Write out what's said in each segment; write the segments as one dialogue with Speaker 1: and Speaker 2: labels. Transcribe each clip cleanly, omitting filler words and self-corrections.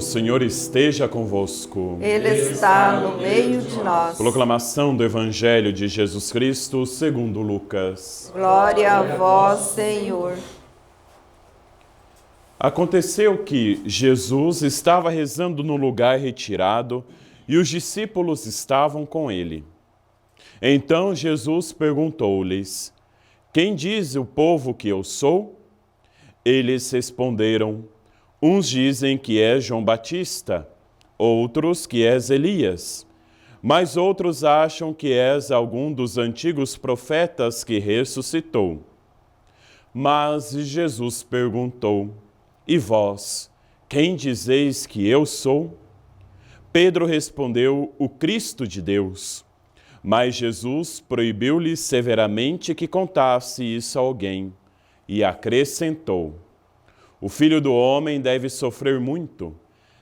Speaker 1: O Senhor esteja convosco.
Speaker 2: Ele está no meio de nós.
Speaker 1: Proclamação do Evangelho de Jesus Cristo segundo Lucas.
Speaker 2: Glória a vós, Senhor.
Speaker 1: Aconteceu que Jesus estava rezando num lugar retirado e os discípulos estavam com ele. Então Jesus perguntou-lhes: Quem diz o povo que eu sou? Eles responderam: Uns dizem que é João Batista, outros que és Elias, mas outros acham que és algum dos antigos profetas que ressuscitou. Mas Jesus perguntou: E vós, quem dizeis que eu sou? Pedro respondeu: O Cristo de Deus. Mas Jesus proibiu-lhe severamente que contasse isso a alguém, e acrescentou: O Filho do Homem deve sofrer muito,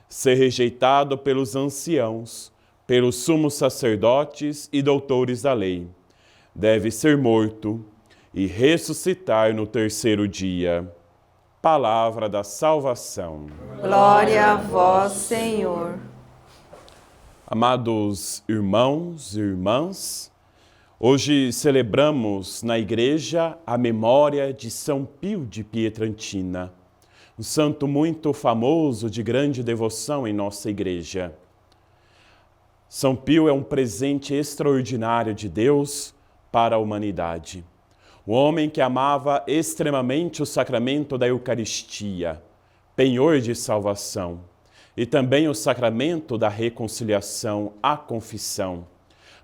Speaker 1: ser rejeitado pelos anciãos, pelos sumos sacerdotes e doutores da lei. Deve ser morto e ressuscitar no terceiro dia. Palavra da salvação.
Speaker 2: Glória a vós, Senhor.
Speaker 1: Amados irmãos e irmãs, hoje celebramos na igreja a memória de São Pio de Pietrelcina, um santo muito famoso de grande devoção em nossa igreja. São Pio é um presente extraordinário de Deus para a humanidade. Um homem que amava extremamente o sacramento da Eucaristia, penhor de salvação, e também o sacramento da reconciliação, a confissão.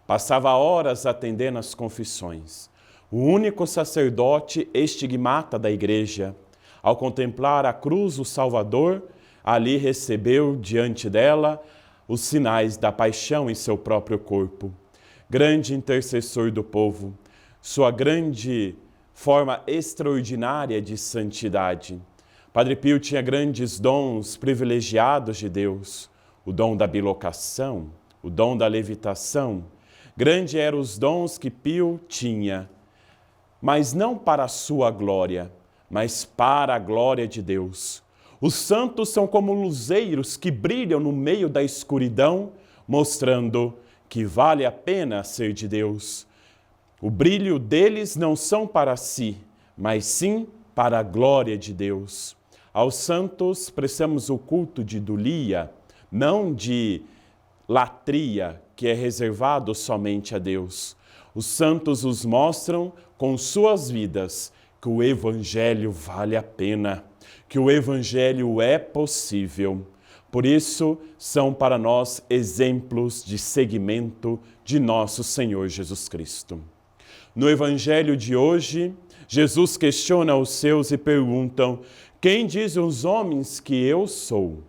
Speaker 1: Passava horas atendendo as confissões. O único sacerdote estigmata da igreja. Ao contemplar a cruz, o Salvador, ali recebeu diante dela os sinais da paixão em seu próprio corpo. Grande intercessor do povo, sua grande forma extraordinária de santidade. Padre Pio tinha grandes dons privilegiados de Deus, o dom da bilocação, o dom da levitação. Grandes eram os dons que Pio tinha, mas não para a sua glória, mas para a glória de Deus. Os santos são como luzeiros que brilham no meio da escuridão, mostrando que vale a pena ser de Deus. O brilho deles não são para si, mas sim para a glória de Deus. Aos santos prestamos o culto de dulia, não de latria, que é reservado somente a Deus. Os santos os mostram com suas vidas que o Evangelho vale a pena, que o Evangelho é possível. Por isso, são para nós exemplos de seguimento de nosso Senhor Jesus Cristo. No Evangelho de hoje, Jesus questiona os seus e perguntam: Quem dizem os homens que eu sou?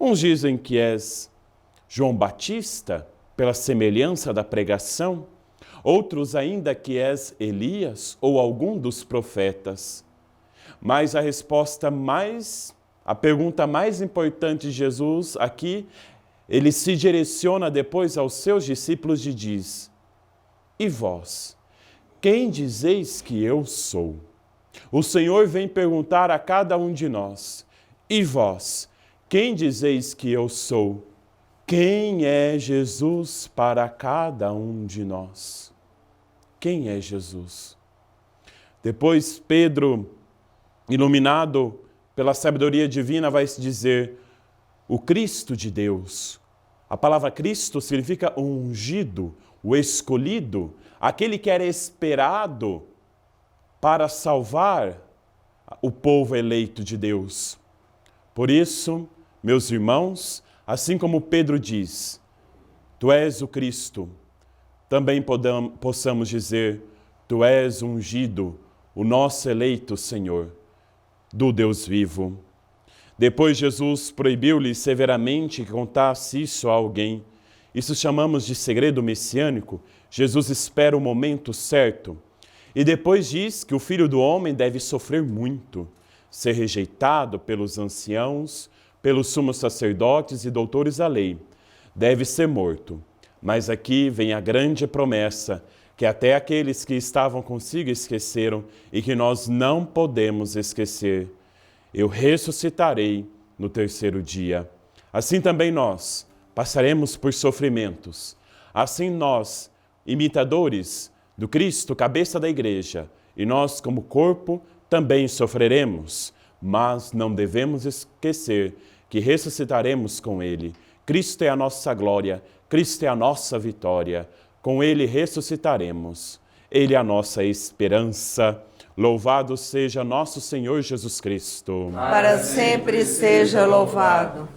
Speaker 1: Uns dizem que és João Batista, pela semelhança da pregação. Outros ainda que és Elias ou algum dos profetas. Mas a pergunta mais importante de Jesus aqui, ele se direciona depois aos seus discípulos e diz: E vós, quem dizeis que eu sou? O Senhor vem perguntar a cada um de nós: E vós, quem dizeis que eu sou? Quem é Jesus para cada um de nós? Quem é Jesus? Depois Pedro, iluminado pela sabedoria divina, vai dizer: o Cristo de Deus. A palavra Cristo significa o ungido, o escolhido, aquele que era esperado para salvar o povo eleito de Deus. Por isso, meus irmãos, assim como Pedro diz: Tu és o Cristo, também possamos dizer: Tu és ungido, o nosso eleito Senhor, do Deus vivo. Depois Jesus proibiu-lhe severamente que contasse isso a alguém. Isso chamamos de segredo messiânico. Jesus espera o momento certo. E depois diz que o Filho do Homem deve sofrer muito, ser rejeitado pelos anciãos, pelos sumos sacerdotes e doutores da lei. Deve ser morto. Mas aqui vem a grande promessa, que até aqueles que estavam consigo esqueceram e que nós não podemos esquecer. Eu ressuscitarei no terceiro dia. assim também nós passaremos por sofrimentos. Assim nós, imitadores do Cristo, cabeça da igreja, e nós como corpo também sofreremos, mas não devemos esquecer que ressuscitaremos com Ele. Cristo é a nossa glória, Cristo é a nossa vitória. Com Ele ressuscitaremos. Ele é a nossa esperança. Louvado seja nosso Senhor Jesus Cristo.
Speaker 2: Para sempre seja louvado.